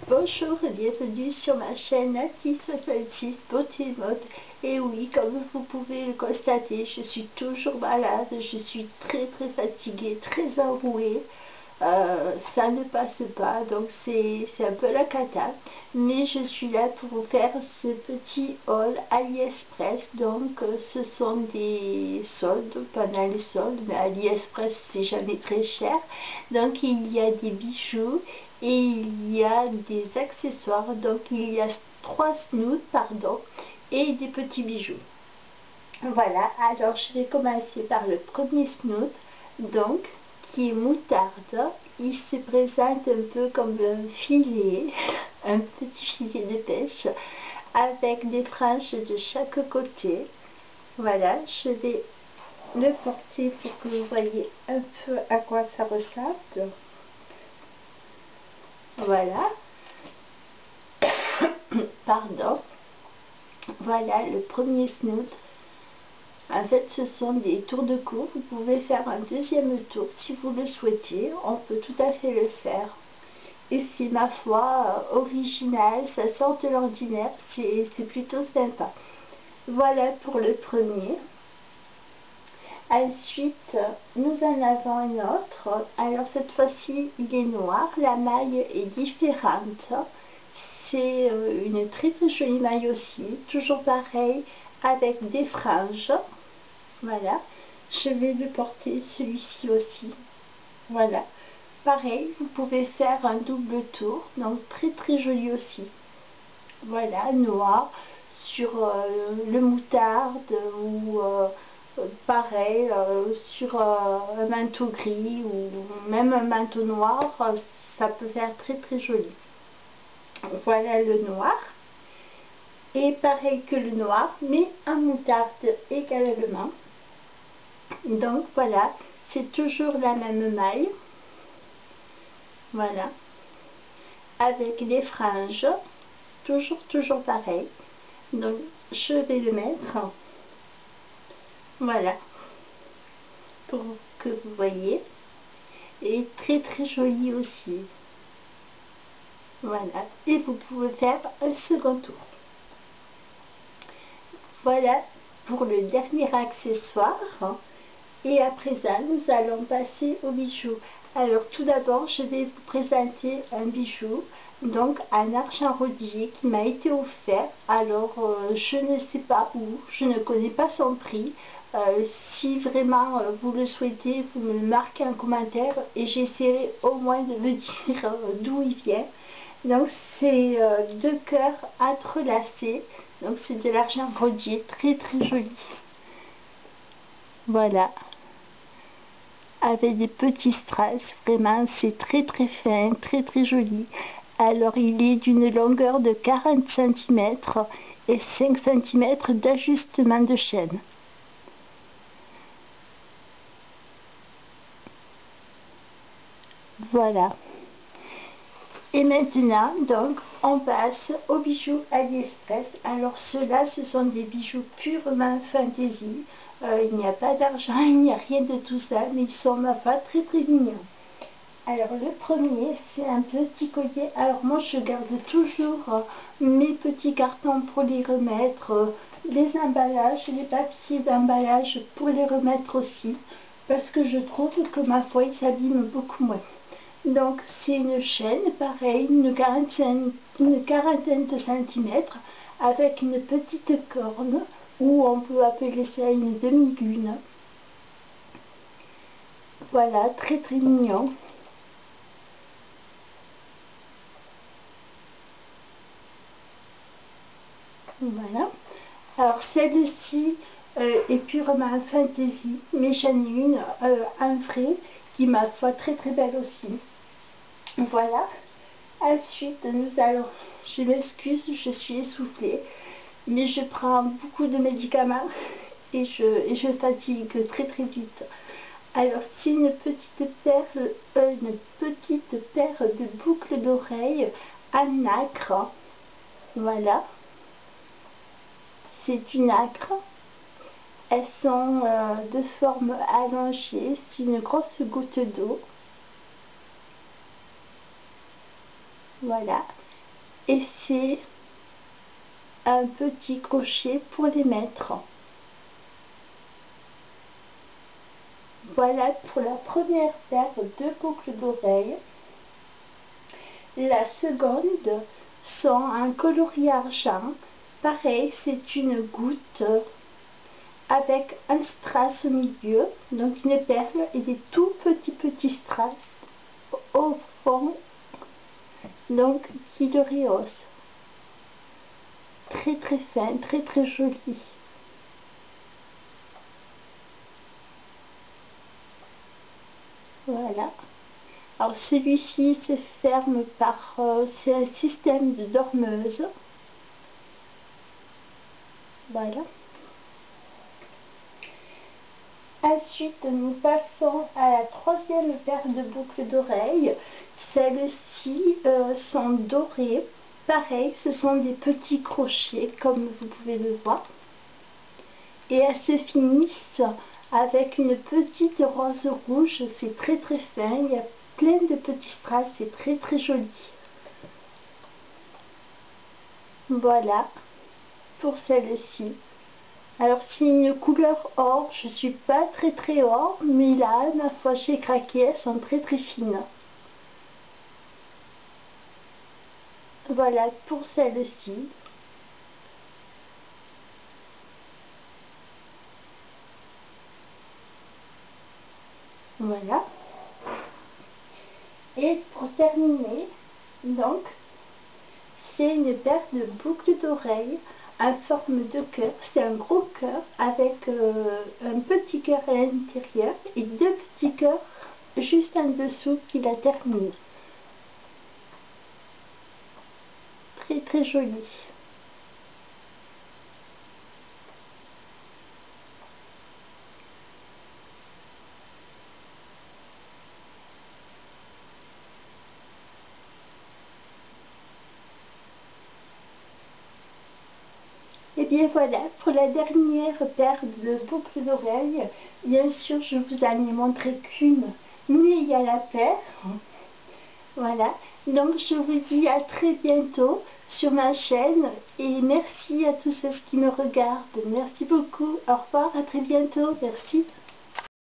Bonjour et bienvenue sur ma chaîne Nati66 Beauté Mode. Et oui, comme vous pouvez le constater, je suis toujours malade, je suis très fatiguée, très enrouée. Ça ne passe pas, donc c'est un peu la cata. Mais je suis là pour vous faire ce petit haul AliExpress. Donc ce sont des soldes, pendant les soldes, mais AliExpress c'est jamais très cher. Donc il y a des bijoux et il y a des accessoires. Donc il y a 3 snoods, pardon, et des petits bijoux. Voilà, alors je vais commencer par le premier snood, donc, qui est moutarde. Il se présente un peu comme un filet, un petit filet de pêche, avec des franges de chaque côté. Voilà, je vais le porter pour que vous voyez un peu à quoi ça ressemble. Voilà. Pardon. Voilà le premier snood. En fait, ce sont des tours de cou. Vous pouvez faire un deuxième tour si vous le souhaitez. On peut tout à fait le faire. Et c'est, ma foi, original. Ça sort de l'ordinaire. C'est plutôt sympa. Voilà pour le premier. Ensuite, nous en avons un autre. Alors, cette fois-ci, il est noir. La maille est différente. C'est une très jolie maille aussi. Toujours pareil, avec des franges. Voilà, je vais le porter celui-ci aussi. Voilà, pareil, vous pouvez faire un double tour, donc très joli aussi. Voilà, noir sur le moutarde ou pareil sur un manteau gris ou même un manteau noir, ça peut faire très joli. Voilà le noir. Et pareil que le noir, mais en moutarde également. Donc voilà, c'est toujours la même maille. Voilà. Avec les franges. Toujours pareil. Donc je vais le mettre. Voilà. Pour que vous voyez. Et très joli aussi. Voilà. Et vous pouvez faire un second tour. Voilà pour le dernier accessoire. Et à présent, nous allons passer aux bijoux. Alors tout d'abord, je vais vous présenter un bijou, donc un argent rodier qui m'a été offert. Alors je ne sais pas où, je ne connais pas son prix. Si vraiment vous le souhaitez, vous me le marquez en commentaire et j'essaierai au moins de me dire d'où il vient. Donc c'est 2 cœurs entrelacés, donc c'est de l'argent rodier très joli. Voilà, avec des petits strass, vraiment c'est très fin, très joli. Alors il est d'une longueur de 40 cm et 5 cm d'ajustement de chaîne. Voilà. Et maintenant, donc, on passe aux bijoux AliExpress. Alors ceux-là, ce sont des bijoux purement fantaisie. Il n'y a pas d'argent, il n'y a rien de tout ça, mais ils sont, ma foi, très mignons. Alors le premier, c'est un petit collier. Alors moi, je garde toujours mes petits cartons pour les remettre, les emballages, les papiers d'emballage pour les remettre aussi, parce que je trouve que, ma foi, ils s'abîment beaucoup moins. Donc c'est une chaîne, pareil, une quarantaine de centimètres, avec une petite corne, ou on peut appeler ça une demi-lune. Voilà, très mignon. Voilà. Alors celle-ci est purement fantaisie, mais j'en ai une en vrai qui, ma foi, très belle aussi. Voilà. Ensuite, nous allons, je m'excuse, je suis essoufflée, mais je prends beaucoup de médicaments et je fatigue très vite. Alors, c'est une petite paire de boucles d'oreilles en nacre. Voilà. C'est une nacre. Elles sont de forme allongée. C'est une grosse goutte d'eau. Voilà. Et c'est un petit crochet pour les mettre. Voilà pour la première paire de boucles d'oreilles. La seconde sont un coloris argent. Pareil, c'est une goutte avec un strass au milieu, donc une perle et des tout petits strass au fond, donc qui le rehausse. Très fin, très joli. Voilà. Alors celui-ci se ferme par, c'est un système de dormeuse. Voilà. Ensuite, nous passons à la troisième paire de boucles d'oreilles. Celles-ci sont dorées. Pareil, ce sont des petits crochets, comme vous pouvez le voir. Et elles se finissent avec une petite rose rouge. C'est très fin. Il y a plein de petits strass. C'est très joli. Voilà pour celle-ci. Alors c'est une couleur or, je suis pas très or, mais là, ma foi, j'ai craqué, elles sont très fines. Voilà pour celle-ci. Voilà. Et pour terminer, donc, c'est une paire de boucles d'oreilles en forme de cœur. C'est un gros cœur avec un petit cœur à l'intérieur et deux petits cœurs juste en dessous qui la terminent. Très joli. Et bien voilà, pour la dernière paire de boucles d'oreilles, bien sûr je vous en ai montré qu'une, mais il y a la paire. Voilà, donc je vous dis à très bientôt sur ma chaîne et merci à tous ceux qui me regardent. Merci beaucoup, au revoir, à très bientôt, merci.